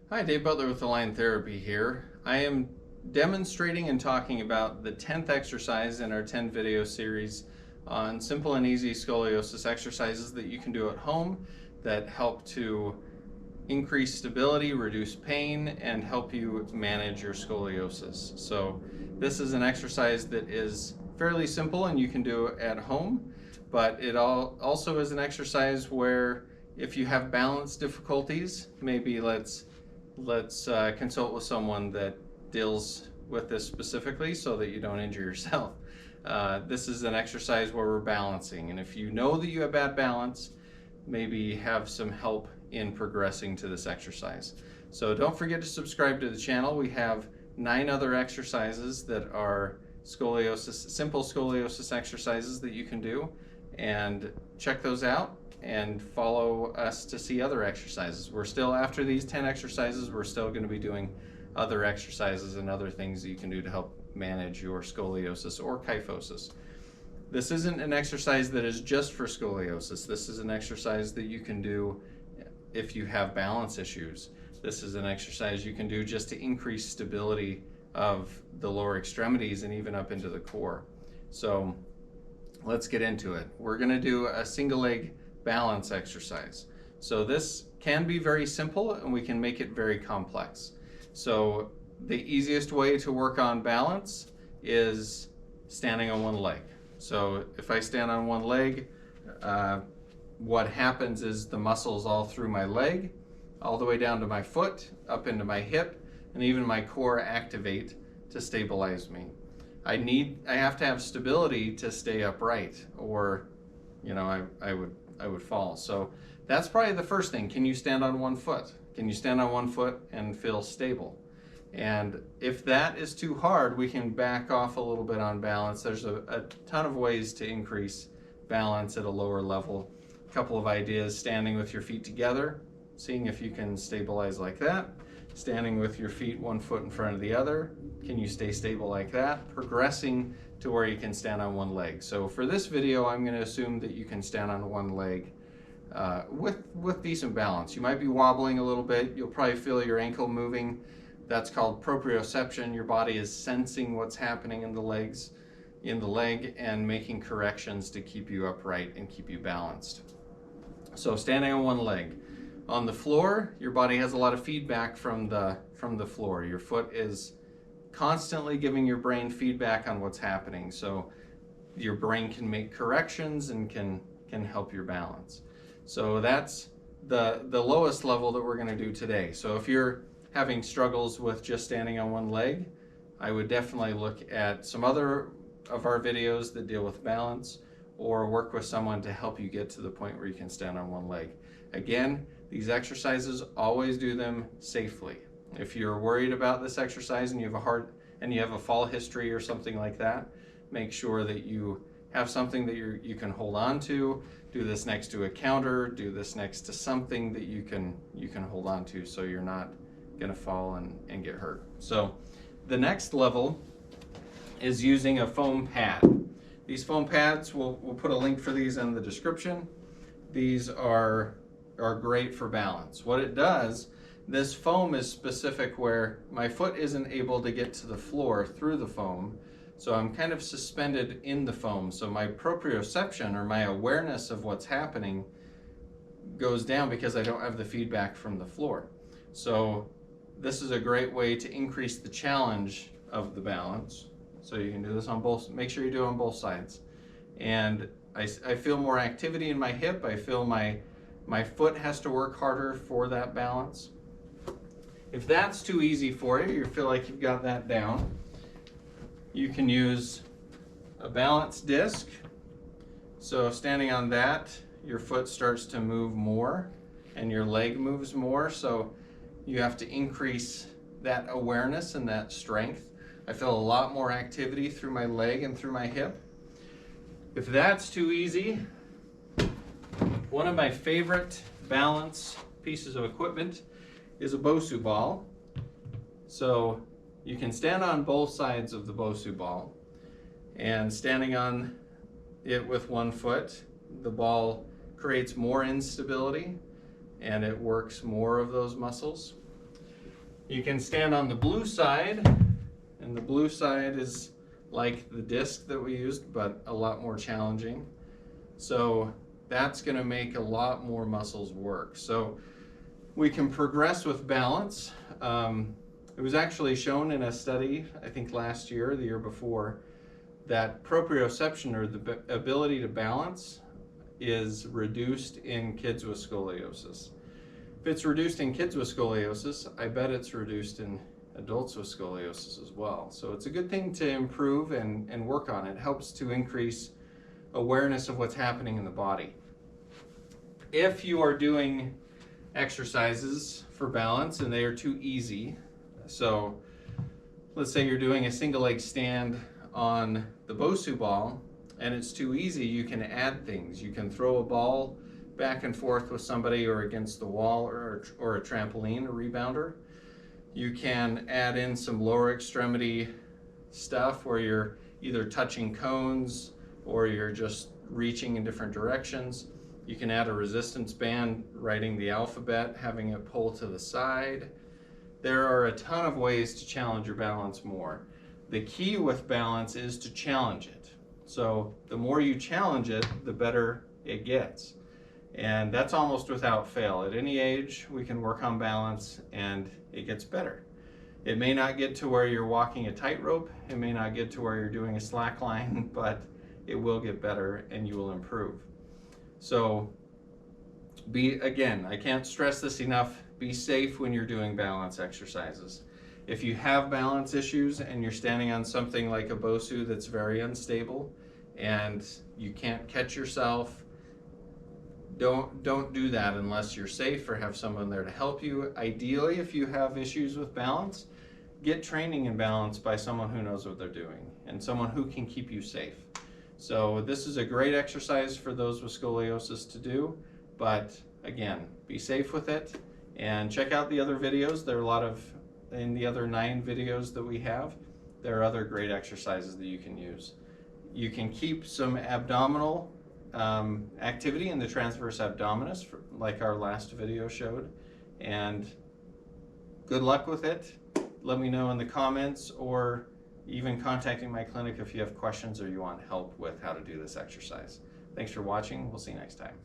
Hi, Dave Butler with Align Therapy here. I am demonstrating and talking about the 10th exercise in our 10 video series on simple and easy scoliosis exercises that you can do at home that help to increase stability, reduce pain, and help you manage your scoliosis. So this is an exercise that is fairly simple and you can do at home, but it also is an exercise where if you have balance difficulties, maybe let's consult with someone that deals with this specifically so that you don't injure yourself. This is an exercise where we're balancing, and if you know that you have bad balance, maybe have some help in progressing to this exercise. So don't forget to subscribe to the channel. We have 9 other exercises that are scoliosis, simple scoliosis exercises that you can do, and check those out and follow us to see other exercises. We're still, after these 10 exercises, we're still going to be doing other exercises and other things that you can do to help manage your scoliosis or kyphosis. This isn't an exercise that is just for scoliosis. This is an exercise that you can do if you have balance issues. This is an exercise you can do just to increase stability of the lower extremities and even up into the core. So let's get into it. We're going to do a single leg balance exercise. So this can be very simple and we can make it very complex. So the easiest way to work on balance is standing on one leg. So if I stand on one leg, what happens is the muscles all through my leg, all the way down to my foot, up into my hip, and even my core activate to stabilize me. I have to have stability to stay upright, or I would fall. So that's probably the first thing. Can you stand on one foot? Can you stand on one foot and feel stable? And if that is too hard, we can back off a little bit on balance. There's a ton of ways to increase balance at a lower level. A couple of ideas: standing with your feet together, seeing if you can stabilize like that. Standing with your feet one foot in front of the other. Can you stay stable like that? Progressing to where you can stand on one leg. So for this video, I'm going to assume that you can stand on one leg with decent balance. You might be wobbling a little bit. You'll probably feel your ankle moving. That's called proprioception. Your body is sensing what's happening in the leg and making corrections to keep you upright and keep you balanced. So standing on one leg. On the floor, your body has a lot of feedback from the floor. Your foot is constantly giving your brain feedback on what's happening. So your brain can make corrections and can help your balance. So that's the lowest level that we're going to do today. So if you're having struggles with just standing on one leg, I would definitely look at some other of our videos that deal with balance, or work with someone to help you get to the point where you can stand on one leg. Again, these exercises, always do them safely. If you're worried about this exercise and you have a fall history or something like that, make sure that you have something that you can hold on to. Do this next to a counter, do this next to something that you can hold on to so you're not going to fall and get hurt. So the next level is using a foam pad. These foam pads, we'll put a link for these in the description. These are great for balance. What it does, this foam is specific where my foot isn't able to get to the floor through the foam, so I'm kind of suspended in the foam. So my proprioception, or my awareness of what's happening, goes down because I don't have the feedback from the floor. So this is a great way to increase the challenge of the balance. So you can do this on both, make sure you do it on both sides. And I feel more activity in my hip. I feel my foot has to work harder for that balance. If that's too easy for you, you feel like you've got that down, you can use a balance disc. So standing on that, your foot starts to move more and your leg moves more. So you have to increase that awareness and that strength. I feel a lot more activity through my leg and through my hip. If that's too easy, one of my favorite balance pieces of equipment is a Bosu ball. So you can stand on both sides of the Bosu ball, and standing on it with one foot, the ball creates more instability and it works more of those muscles. You can stand on the blue side, and the blue side is like the disc that we used, but a lot more challenging. So that's going to make a lot more muscles work. So we can progress with balance. It was actually shown in a study, I think last year, the year before, that proprioception, or the ability to balance, is reduced in kids with scoliosis. If it's reduced in kids with scoliosis, I bet it's reduced in adults with scoliosis as well. So it's a good thing to improve and work on. It helps to increase awareness of what's happening in the body. If you are doing exercises for balance and they are too easy, so let's say you're doing a single leg stand on the Bosu ball and it's too easy, you can add things. You can throw a ball back and forth with somebody or against the wall or a trampoline, a rebounder. You can add in some lower extremity stuff where you're either touching cones or you're just reaching in different directions. You can add a resistance band, writing the alphabet, having it pull to the side. There are a ton of ways to challenge your balance more. The key with balance is to challenge it. So the more you challenge it, the better it gets. And that's almost without fail. At any age, we can work on balance and it gets better. It may not get to where you're walking a tightrope, it may not get to where you're doing a slack line, but it will get better and you will improve. So again, I can't stress this enough, be safe when you're doing balance exercises. If you have balance issues and you're standing on something like a Bosu that's very unstable and you can't catch yourself, don't do that unless you're safe or have someone there to help you. Ideally, if you have issues with balance, get training in balance by someone who knows what they're doing and someone who can keep you safe. So this is a great exercise for those with scoliosis to do, but again, be safe with it and check out the other videos. There are a lot of, in the other 9 videos that we have, there are other great exercises that you can use. You can keep some abdominal activity in the transverse abdominis, like our last video showed, and good luck with it. Let me know in the comments or even contacting my clinic if you have questions or you want help with how to do this exercise. Thanks for watching. We'll see you next time.